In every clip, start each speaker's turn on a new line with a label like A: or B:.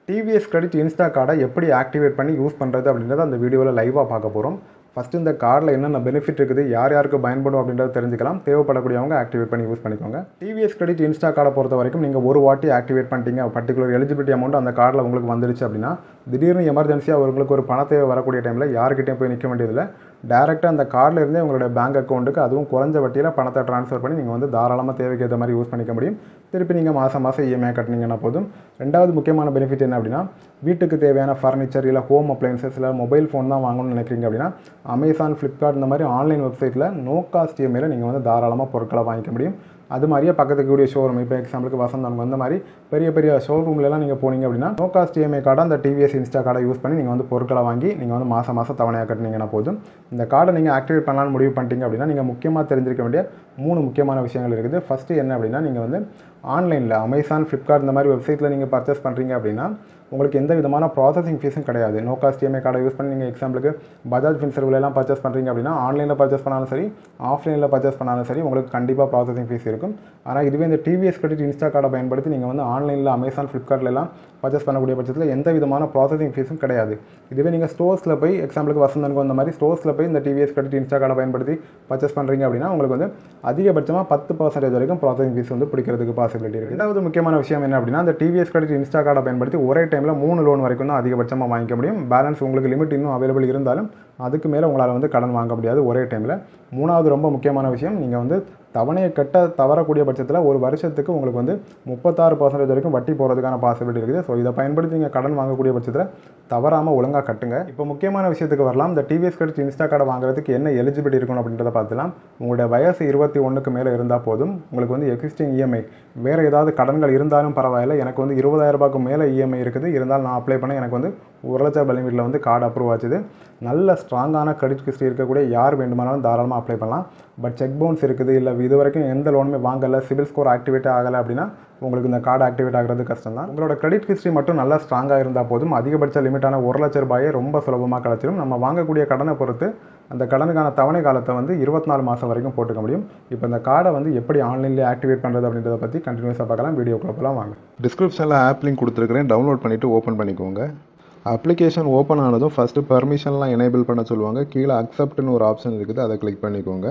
A: TVS credit Insta கார்டை எப்படி activate பண்ணி யூஸ் பண்ணுறது அப்படின்றத அந்த வீடியோவில் லைவாக பார்க்க போகிறோம். ஃபஸ்ட்டு இந்த கார்டில் என்னென்ன பெனிஃபிட் இருக்குது, யார் யாருக்கு பயன்படும் அப்படின்றத தெரிஞ்சுக்கலாம். தேவைப்படக்கூடியவங்க ஆக்டிவேட் பண்ணி யூஸ் பண்ணிக்கோங்க. டிவிஎஸ் கிரெடிட் இன்ஸ்டா கார்டை பொறுத்த வரைக்கும் நீங்கள் ஒரு வாட்டி ஆக்டிவேட் பண்ணிட்டீங்க, பர்டிகுலர் எலிஜிபிலிட்டி அமௌண்ட் அந்த கார்டில் உங்களுக்கு வந்துருச்சு அப்படின்னா, திடீர்னு எமர்ஜென்சியாக உங்களுக்கு ஒரு பணத்தேவை வரக்கூடிய டைமில் யாருக்கிட்டையும் போய் நிற்க வேண்டியதில்லை. டேரெக்டாக அந்த கார்டில் இருந்தே உங்களுடைய பேங்க் அக்கௌண்ட்டுக்கு அதுவும் குறைஞ்ச வட்டியில் பணத்தை ட்ரான்ஸ்ஃபர் பண்ணி நீங்கள் வந்து தாராளமாக தேவைக்கு ஏற்ற மாதிரி யூஸ் பண்ணிக்க முடியும். திருப்பி நீங்கள் மாதம் இஎம்ஐ கட்டினீங்கன்னா போதும். ரெண்டாவது முக்கியமான பெனிஃபிட் என்ன அப்படின்னா, வீட்டுக்கு தேவையான ஃபர்னிச்சர் இல்லை ஹோம் அப்ளையன்சஸ் இல்லை மொபைல் ஃபோன் தான் வாங்கணும்னு நினைக்கிறீங்க அப்படின்னா, அமேசான், ஃப்ளிப்கார்ட் இந்த மாதிரி ஆன்லைன் வெப்சைட்டில் நோ காஸ்ட் இஎம்ஐயில் நீங்கள் வந்து தாராளமாக பொருட்களை வாங்கிக்க முடியும். அது மாதிரியே பக்கத்துக்கு கூடிய ஷோரூம், இப்போ எக்ஸாம்பிளுக்கு வசந்தம் அந்த மாதிரி பெரிய பெரிய ஷோரூம்லாம் நீங்கள் போனீங்க அப்படின்னா, நோ காஸ்ட் இஎம்ஐ கார்டை அந்த டிவிஎஸ் இன்ஸ்டா கார்டை யூஸ் பண்ணி நீங்கள் வந்து பொருட்களை வாங்கி நீங்கள் வந்து மாதம் தவணையாக கட்டினீங்கன்னா போதும். இந்த கார்டை நீங்கள் ஆக்டிவேட் பண்ணலான்னு முடிவு பண்ணிட்டீங்க அப்படின்னா, நீங்கள் முக்கியமாக தெரிஞ்சிருக்க வேண்டிய 3 முக்கியமான விஷயங்கள் இருக்குது. ஃபஸ்ட்டு என்ன அப்படின்னா, நீங்கள் வந்து ஆன்லைனில் அமேசான், ஃப்ளிப்கார்ட் இந்த மாதிரி வெப்சைட்டில் நீங்கள் பர்ச்சேஸ் பண்ணுறீங்க அப்படின்னா, உங்களுக்கு எந்த விதமான ப்ராசஸிங் ஃபீஸும் கிடையாது. நோ காஸ்ட் இஎம்ஐ கார்டை யூஸ் பண்ணி நீங்கள் எக்ஸாம்பிளுக்கு பஜாஜ் ஃபின்சர்வ்லாம் பர்ச்சேஸ் பண்ணுறீங்க அப்படின்னா, ஆன்லைனில் பர்ச்சேஸ் பண்ணாலும் சரி, ஆஃப்லைனில் பர்ச்சேஸ் பண்ணாலும் சரி, உங்களுக்கு கண்டிப்பாக ப்ராசஸிங் ஃபீஸ் இருக்கும். ஆனால் இதுவே இந்த டிவிஎஸ் கிரெடிட் இன்ஸ்டா கார்டை பயன்படுத்தி நீங்கள் வந்து ஆன்லைனில் அமேசான், ஃப்ளிப்கார்ட்லாம் பர்ச்சேஸ் பண்ணக்கூடிய பட்சத்தில் எந்த விதமான ப்ராசஸிங் ஃபீஸும் கிடையாது. இதுவே நீங்கள் ஸ்டோர்ஸில் போய் எக்ஸாம்பிளுக்கு வசந்தனுக்கு அந்த மாதிரி ஸ்டோர்ஸில் போய் இந்த டிவிஎஸ் கிரெடிட் இன்ஸ்டா கார்டை பயன்படுத்தி பர்ச்சேஸ் பண்ணுறீங்க அப்படின்னா, உங்களுக்கு வந்து அதிகபட்சமாக 10% வரைக்கும் ப்ராசஸிங் ஃபீஸ் வந்து பிடிக்கிறதுக்கு பாசிபிலிட்டி இருக்குது. ரெண்டாவது முக்கியமான விஷயம் என்ன அப்படின்னா, இந்த டிவிஎஸ் கிரெடிட் இன்ஸ்டா கார்டை பயன்படுத்தி ஒரே டைமில் 3 லோன் வரைக்கும் தான் அதிகபட்சமாக வாங்கிக்க முடியும். பேலன்ஸ் உங்களுக்கு லிமிட் இன்னும் அவைலபிள் இருந்தாலும் அதுக்கு மேலே உங்களால் வந்து கடன் வாங்க முடியாது ஒரே டைமில். மூணாவது ரொம்ப முக்கியமான விஷயம், நீங்கள் வந்து தவணையை கட்ட தவறக்கூடிய பட்சத்தில் ஒரு வருஷத்துக்கு உங்களுக்கு வந்து 36% வரைக்கும் வட்டி போகிறதுக்கான பாசிபிலிட்டி இருக்குது. ஸோ இதை பயன்படுத்தி நீங்கள் கடன் வாங்கக்கூடிய பட்சத்தில் தவறாமல் ஒழுங்காக கட்டுங்க. இப்போ முக்கியமான விஷயத்துக்கு வரலாம். இந்த டிவிஎஸ் கிரெடிட் இன்ஸ்டா கார்டை வாங்குறதுக்கு என்ன எலிஜிபிலிட்டி இருக்கணும் அப்படின்றத பார்த்துலாம். உங்களுடைய வயசு 21க்கு மேலே இருந்தால் போதும். உங்களுக்கு வந்து எக்ஸிஸ்டிங் இஎம்ஐ வேறு ஏதாவது கடன்கள் இருந்தாலும் பரவாயில்லை, எனக்கு வந்து 20,000 ரூபாய்க்கு மேலே இஎம்ஐ இருக்குது, இருந்தாலும் நான் அப்ளை பண்ண எனக்கு வந்து 1,00,000 லிமிட்டில் வந்து கார்டு அப்ரூவ் ஆச்சுது. நல்ல ஸ்ட்ராங்கான கிரெடிட் ஹிஸ்ட்ரி இருக்கக்கூடிய யார் வேண்டுமானாலும் தாராளமாக அப்ளை பண்ணலாம். பட் செக் பவுன்ஸ் இருக்குது, இல்லை இது வரைக்கும் எந்த லோனுமே வாங்கலை, சிபில் ஸ்கோர் ஆக்டிவேட் ஆகலை அப்படின்னா உங்களுக்கு இந்த கார்டு ஆக்டிவேட் ஆகிறது கஷ்டம் தான். உங்களோட கிரெடிட் ஹிஸ்ட்ரி மட்டும் நல்லா ஸ்ட்ராங்காக இருந்தால் போதும். அதிகபட்ச லிமிட்டான 1,00,000 ரூபாயை ரொம்ப சுலபமாக கிடச்சிடும். நம்ம வாங்கக்கூடிய கடனை பொறுத்து அந்த கடனுக்கான தவணை காலத்தை வந்து 24 மாதம் வரைக்கும் போட்டுக்க முடியும். இப்போ இந்த கார்டை வந்து எப்படி ஆன்லைன்லேயே ஆக்டிவேட் பண்ணுறது அப்படின்றத பற்றி கண்டினியூஸாக பார்க்கலாம். வீடியோக்குள்ள போகலாம் வாங்க.
B: டிஸ்கிரிப்ஷனில் ஆப் லிங்க் கொடுத்துருக்கிறேன், டவுன்லோட் பண்ணிவிட்டு ஓப்பன் பண்ணிக்கோங்க. அப்ளிகேஷன் ஓப்பன் ஆனதும் ஃபஸ்ட்டு பர்மிஷன்லாம் எனேபிள் பண்ண சொல்லுவாங்க. கீழே அக்செப்ட்னு ஒரு ஆப்ஷன் இருக்குது, அதை கிளிக் பண்ணிக்கோங்க.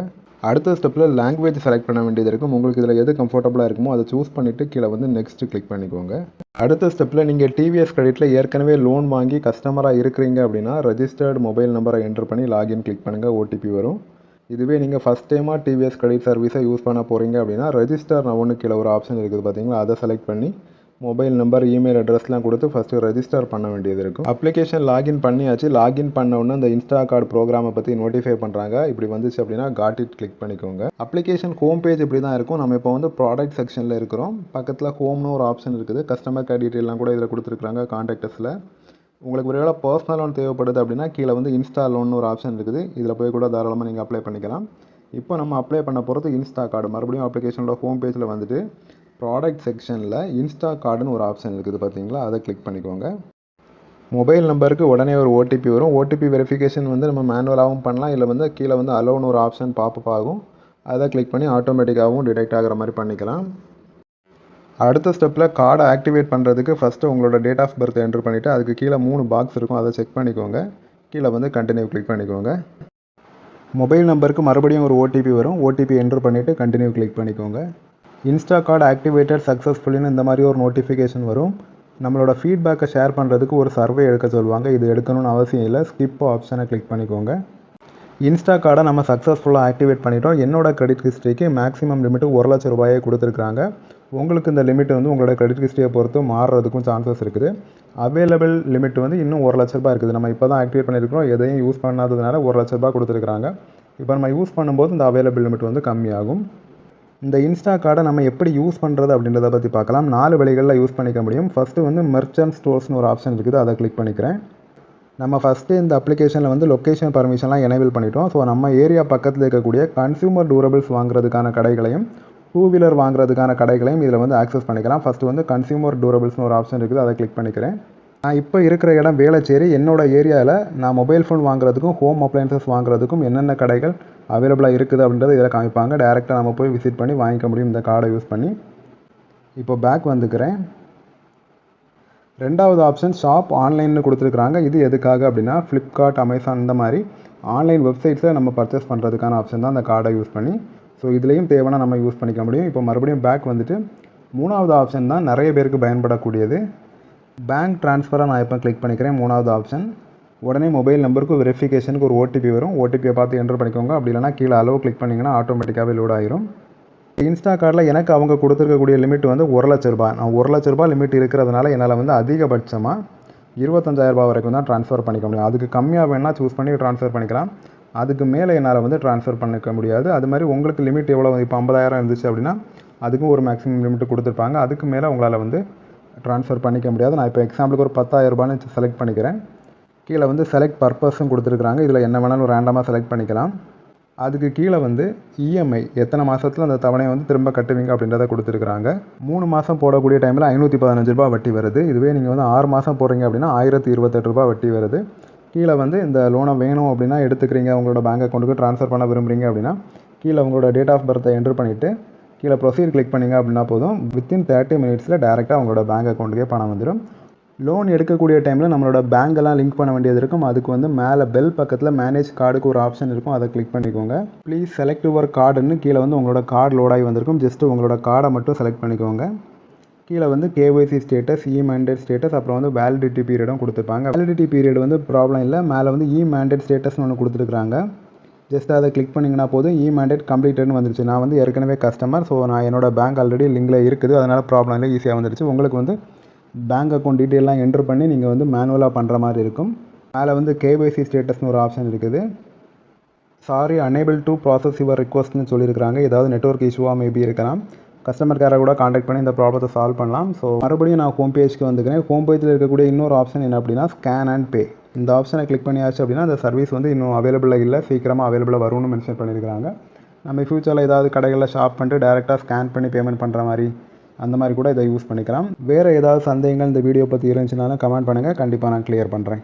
B: அடுத்த ஸ்டெப்பில் லாங்குவேஜ் செலக்ட் பண்ண வேண்டியது இருக்கும். உங்களுக்கு இதில் எது கம்ஃபர்டபுளாக இருக்குமோ அதை சூஸ் பண்ணிவிட்டு கீழே வந்து நெக்ஸ்ட்டு கிளிக் பண்ணிக்கோங்க. அடுத்த ஸ்டெப்பில் நீங்கள் டிவிஎஸ் கிரெடிட்டில் ஏற்கனவே லோன் வாங்கி கஸ்டமராக இருக்கிறீங்க அப்படின்னா ரெஜிஸ்டர்டு மொபைல் நம்பரை என்ட்ரு பண்ணி லாகின் கிளிக் பண்ணுங்கள், ஓடிபி வரும். இதுவே நீங்கள் ஃபஸ்ட் டைமாக டிவிஎஸ் கிரெடிட் சர்வீஸை யூஸ் பண்ண போகிறீங்க அப்படின்னா ரெஜிஸ்டர் நவுன்னு கீழே ஒரு ஆப்ஷன் இருக்குது பார்த்தீங்களா, அதை செலக்ட் பண்ணி மொபைல் நம்பர், இமெயில் அட்ரஸ்லாம் கொடுத்து ஃபஸ்ட்டு ரெஜிஸ்டர் பண்ண வேண்டியது இருக்கும். அப்ளிகேஷன் லாகின் பண்ணியாச்சு. லாகின் பண்ண உடனே இந்த இன்ஸ்டா கார்டு ப்ரோக்ராமை பற்றி நோட்டிஃபை பண்ணுறாங்க. இப்படி வந்துச்சு அப்படின்னா காட் இட் கிளிக் பண்ணிக்கோங்க. அப்ளிகேஷன் ஹோம் பேஜ் இப்படி தான் இருக்கும். நம்ம இப்போ வந்து ப்ராடக்ட் செக்ஷனில் இருக்கிறோம். பக்கத்தில் ஹோம்னு ஒரு ஆப்ஷன் இருக்குது. கஸ்டமர் கேர் டீட்டெயிலாம் கூட இதில் கொடுத்துருக்காங்க கான்டாக்டஸில். உங்களுக்கு ஒரு வேளை பர்சனல் லோன் தேவைப்படுது அப்படின்னா கீழே வந்து இன்ஸ்டா லோன்னு ஒரு ஆப்ஷன் இருக்குது. இதில் போய் கூட தாராளமாக நீங்கள் அப்ளை பண்ணிக்கலாம். இப்போ நம்ம அப்ளை பண்ண போகிறது இன்ஸ்டா கார்டு. மறுபடியும் அப்ளிகேஷனோட ஹோம் பேஜில் வந்துட்டு ப்ராடக்ட் செக்ஷனில் இன்ஸ்டா கார்டுன்னு ஒரு ஆப்ஷன் இருக்குது பார்த்தீங்களா, அதை கிளிக் பண்ணிக்கோங்க. மொபைல் நம்பருக்கு உடனே ஒரு ஓடிபி வரும். ஓடிபி வெரிஃபிகேஷன் வந்து நம்ம மேனுவலாகவும் பண்ணலாம், இல்லை வந்து கீழே வந்து அலோன்னு ஒரு ஆப்ஷன் பாப்பப் ஆகும், அதை கிளிக் பண்ணி ஆட்டோமேட்டிக்காகவும் டிடெக்ட் ஆகிற மாதிரி பண்ணிக்கலாம். அடுத்த ஸ்டெப்பில் கார்டை ஆக்டிவேட் பண்ணுறதுக்கு ஃபஸ்ட்டு உங்களோட டேட் ஆஃப் பர்த் என்ட்ரு பண்ணிவிட்டு அதுக்கு கீழே 3 பாக்ஸ் இருக்கும், அதை செக் பண்ணிக்கோங்க. கீழே வந்து கண்டினியூ கிளிக் பண்ணிக்கோங்க. மொபைல் நம்பருக்கு மறுபடியும் ஒரு ஓடிபி வரும், ஓடிபி என்ட்ரு பண்ணிவிட்டு கண்டினியூ கிளிக் பண்ணிக்கோங்க. இன்ஸ்டா கார்டு ஆக்டிவேட்டட் சக்ஸஸ்ஃபுல்லின்னு இந்த மாதிரி ஒரு நோட்டிஃபிகேஷன் வரும். நம்மளோட ஃபீட்பேக்கை ஷேர் பண்ணுறதுக்கு ஒரு சர்வே எடுக்க சொல்லுவாங்க. இது எடுக்கணும்னு அவசியம் இல்லை, ஸ்கிப் ஆப்ஷனை கிளிக் பண்ணிக்கோங்க. இன்ஸ்டா கார்டை நம்ம சக்ஸஸ்ஃபுல்லாக ஆக்டிவேட் பண்ணிட்டோம். என்னோட கிரெடிட் ஹிஸ்ட்ரிக்கு மேக்ஸிமம் லிமிட்டு 1,00,000 ரூபாயை கொடுத்துருக்காங்க. உங்களுக்கு இந்த லிமிட் வந்து உங்களோட கிரெடிட் ஹிஸ்ட்ரியை பொறுத்து மாறுறதுக்கும் சான்சஸ் இருக்குது. அவைலபிள் லிமிட் வந்து இன்னும் 1,00,000 ரூபாய் இருக்குது. நம்ம இப்போ தான் ஆக்டிவேட் பண்ணியிருக்கிறோம், எதையும் யூஸ் பண்ணாததுனால 1,00,000 ரூபாய் கொடுத்துருக்காங்க. இப்போ நம்ம யூஸ் பண்ணும்போது இந்த அவைலபிள் லிமிட் வந்து கம்மியாகும். இந்த இன்ஸ்டா கார்டை நம்ம எப்படி யூஸ் பண்ணுறது அப்படின்றத பற்றி பார்க்கலாம். 4 வழிகளில் யூஸ் பண்ணிக்க முடியும். ஃபஸ்ட்டு வந்து மெர்ச்சன்ட் ஸ்டோர்ஸ்னு ஒரு ஆப்ஷன் இருக்குது, அதை கிளிக் பண்ணிக்கிறேன். நம்ம ஃபஸ்ட்டு இந்த அப்ளிகேஷனில் வந்து லொக்கேஷன் பர்மிஷன்லாம் எனேபிள் பண்ணிட்டோம். ஸோ நம்ம ஏரியா பக்கத்தில் இருக்கக்கூடிய கன்சியூமர் டூரபிள்ஸ் வாங்குறதுக்கான கடைகளையும் 2 வீலர் வாங்குறதுக்கான கடைகளையும் இதில் வந்து ஆக்சஸ் பண்ணிக்கலாம். ஃபஸ்ட்டு வந்து கன்சியூமர் டூரபிள்ஸ்னு ஒரு ஆப்ஷன் இருக்குது, அதை கிளிக் பண்ணிக்கிறேன். நான் இப்போ இருக்கிற இடம் வேளச்சேரி. என்னோடய ஏரியாவில் நான் மொபைல் ஃபோன் வாங்குறதுக்கும் ஹோம் அப்ளையன்சஸ் வாங்குறதுக்கும் என்னென்ன கடைகள் அவைலபிளாக இருக்குது அப்படின்றத இதில் காமிப்பாங்க. டேரெக்டாக நம்ம போய் விசிட் பண்ணி வாங்கிக்க முடியும் இந்த கார்டை யூஸ் பண்ணி. இப்போ பேக் வந்துக்கிறேன்.
A: ரெண்டாவது ஆப்ஷன் ஷாப் ஆன்லைன்னு கொடுத்துருக்குறாங்க. இது எதுக்காக அப்படின்னா ஃப்ளிப்கார்ட், அமேசான் இந்த மாதிரி ஆன்லைன் வெப்சைட்ஸில் நம்ம பர்ச்சேஸ் பண்ணுறதுக்கான ஆப்ஷன் தான் அந்த கார்டை யூஸ் பண்ணி. ஸோ இதுலேயும் தேவைன்னா நம்ம யூஸ் பண்ணிக்க முடியும். இப்போ மறுபடியும் பேக் வந்துட்டு மூணாவது ஆப்ஷன் தான் நிறைய பேருக்கு பயன்படக்கூடியது. பேங்க் ட்ரான்ஸ்ஃபரை நான் இப்போ கிளிக் பண்ணிக்கிறேன். மூணாவது ஆப்ஷன். உடனே மொபைல் நம்பருக்கு வெரிஃபிகேஷனுக்கு ஒரு ஓடிபி வரும். ஓடிபியை பார்த்து என்டர் பண்ணிக்கோங்க. அப்படி இல்லைனா கீழே அளவு கிளிக் பண்ணிங்கன்னா ஆட்டோமேட்டிக்காகவே லோட் ஆயிரும். இன்ஸ்டா கார்டில் எனக்கு அவங்க கொடுத்துருக்கக்கூடிய லிமிட் வந்து 1,00,000 ரூபாய். நான் 1,00,000 ரூபாய் லிமிட் இருக்கிறதுனால என்னால் வந்து அதிகபட்சமாக 25,000 ரூபாய் வரைக்கும் தான் ட்ரான்ஸ்ஃபர் பண்ணிக்க முடியும். அதுக்கு கம்மியாக வேணால் சூஸ் பண்ணி ட்ரான்ஸ்ஃபர் பண்ணிக்கலாம். அதுக்கு மேலே என்னால் வந்து ட்ரான்ஸ்ஃபர் பண்ணிக்க முடியாது. அது மாதிரி உங்களுக்கு லிமிட் எவ்வளோ, இப்போ 50,000 இருந்துச்சு அப்படின்னா அதுக்கும் ஒரு மேக்ஸிமம் லிமிட் கொடுத்துருப்பாங்க. அதுக்கு மேலே உங்களால் வந்து ட்ரான்ஸ்ஃபர் பண்ணிக்க முடியாது. நான் இப்போ எக்ஸாம்பிளுக்கு ஒரு 10,000 ரூபான்னு செலக்ட் பண்ணிக்கிறேன். கீழே வந்து செலக்ட் பர்பஸ்ன்னு கொடுத்துருக்குறாங்க. இதில் என்ன வேணாலும் ரேண்டமாக செலக்ட் பண்ணிக்கலாம். அதுக்கு கீழே வந்து இஎம்ஐ எத்தனை மாதத்தில் அந்த தவணையை வந்து திரும்ப கட்டுவீங்க அப்படின்றத கொடுத்துருக்குறாங்க. 3 மாதம் போடக்கூடிய டைமில் 515 ரூபாய் வட்டி வருது. இதுவே நீங்கள் வந்து 6 மாதம் போடுறீங்க அப்படின்னா 1028 ரூபாய் வட்டி வருது. கீழே வந்து இந்த லோனை வேணும் அப்படின்னா எடுத்துக்கிறீங்க, உங்களோட பேங்க் அக்கௌண்ட்டுக்கு ட்ரான்ஸ்ஃபர் பண்ண விரும்புகிறீங்க அப்படின்னா கீழே உங்களோட டேட் ஆஃப் பர்த்தை என்ட்ரு பண்ணிவிட்டு கீழே ப்ரொசீட் கிளிக் பண்ணிங்க அப்படின்னா போதும். வித்தின் 30 மினிட்ஸில் டேரெக்டாக உங்களோட பேங்க் அக்கௌண்ட்டுக்கே பணம் வந்துடும். லோன் எடுக்கக்கூடிய டைமில் நம்மளோட பேங்க்கெல்லாம் லிங்க் பண்ண வேண்டியது இருக்கும். அதுக்கு வந்து மேலே பெல் பக்கத்தில் மேனேஜ் கார்டுக்கு ஒரு ஆப்ஷன் இருக்கும். அதை கிளிக் பண்ணிக்கோங்க. ப்ளீஸ் செலக்ட் யுவர் கார்டுன்னு கீழே வந்து உங்களோட கார்டு லோடாகி வந்திருக்கும். ஜஸ்ட்டு உங்களோட கார்டை மட்டும் செலக்ட் பண்ணிக்கோங்க. கீழே வந்து கேஒய்சி ஸ்டேட்டஸ், இ மேண்டேட் ஸ்டேட்டஸ், அப்புறம் வந்து வேலிடிட்டி பீரியடும் கொடுத்துருப்பாங்க. வேலிடிட்டி பீரியட் வந்து ப்ராப்ளம் இல்லை. மேலே வந்து இ மேண்டேட் ஸ்டேட்டஸ்னு ஒன்று கொடுத்துருக்குறாங்க. ஜஸ்ட் அதை கிளிக் பண்ணிங்கன்னா போதும். இ மேண்டேட் கம்ப்ளீட்டட்னு வந்துருச்சு. நான் வந்து ஏற்கனவே கஸ்டமர், ஸோ நான் என்னோட பேங்க் ஆல்ரெடி லிங்கில் இருக்குது. அதனால் ப்ராப்ளம் இல்லை, ஈஸியாக வந்துருச்சு. உங்களுக்கு வந்து பேங்க் அக்கௌண்ட் டீட்டெயிலாம் என்ட்ரு பண்ணி நீங்கள் வந்து மேனுவலாக பண்ணுற மாதிரி இருக்கும். மேலே வந்து கேஒய்சி ஸ்டேட்டஸ்னு ஒரு ஆப்ஷன் இருக்குது. Sorry unable to process your ரிக்வஸ்ட்னு சொல்லியிருக்கிறாங்க. ஏதாவது நெட்வொர்க் இஷ்யூவாக மேபி இருக்கலாம். கஸ்டமர் கேரை கூட காண்டாக்ட் பண்ணி இந்த ப்ராப்ளத்தை சால்வ் பண்ணலாம். ஸோ மறுபடியும் நான் ஹோம் பேஜ்க்கு வந்துக்கிறேன். ஹோம் பேஜில் இருக்கக்கூடிய இன்னொரு ஆப்ஷன் என்ன அப்படின்னா ஸ்கேன் அண்ட் பே. இந்த ஆப்ஷனை கிளிக் பண்ணியாச்சு அப்படின்னா அந்த சர்வீஸ் வந்து இன்னும் அவைலபிளாக இல்லை, சீக்கிரமாக அவைலபிளாக வரும்னு மென்ஷன் பண்ணியிருக்கிறாங்க. நம்ம ஃப்யூச்சரில் ஏதாவது கடைகளில் ஷாப் பண்ணிட்டு டேரெக்டாக ஸ்கேன் பண்ணி பேமெண்ட் பண்ணுற மாதிரி அந்த மாதிரி கூட இதை யூஸ் பண்ணிக்கலாம். வேறு ஏதாவது சந்தேகங்கள் இந்த வீடியோ பற்றி இருந்துச்சுனாலும் கமெண்ட் பண்ணுங்கள். கண்டிப்பாக நான் கிளியர் பண்ணுறேன்.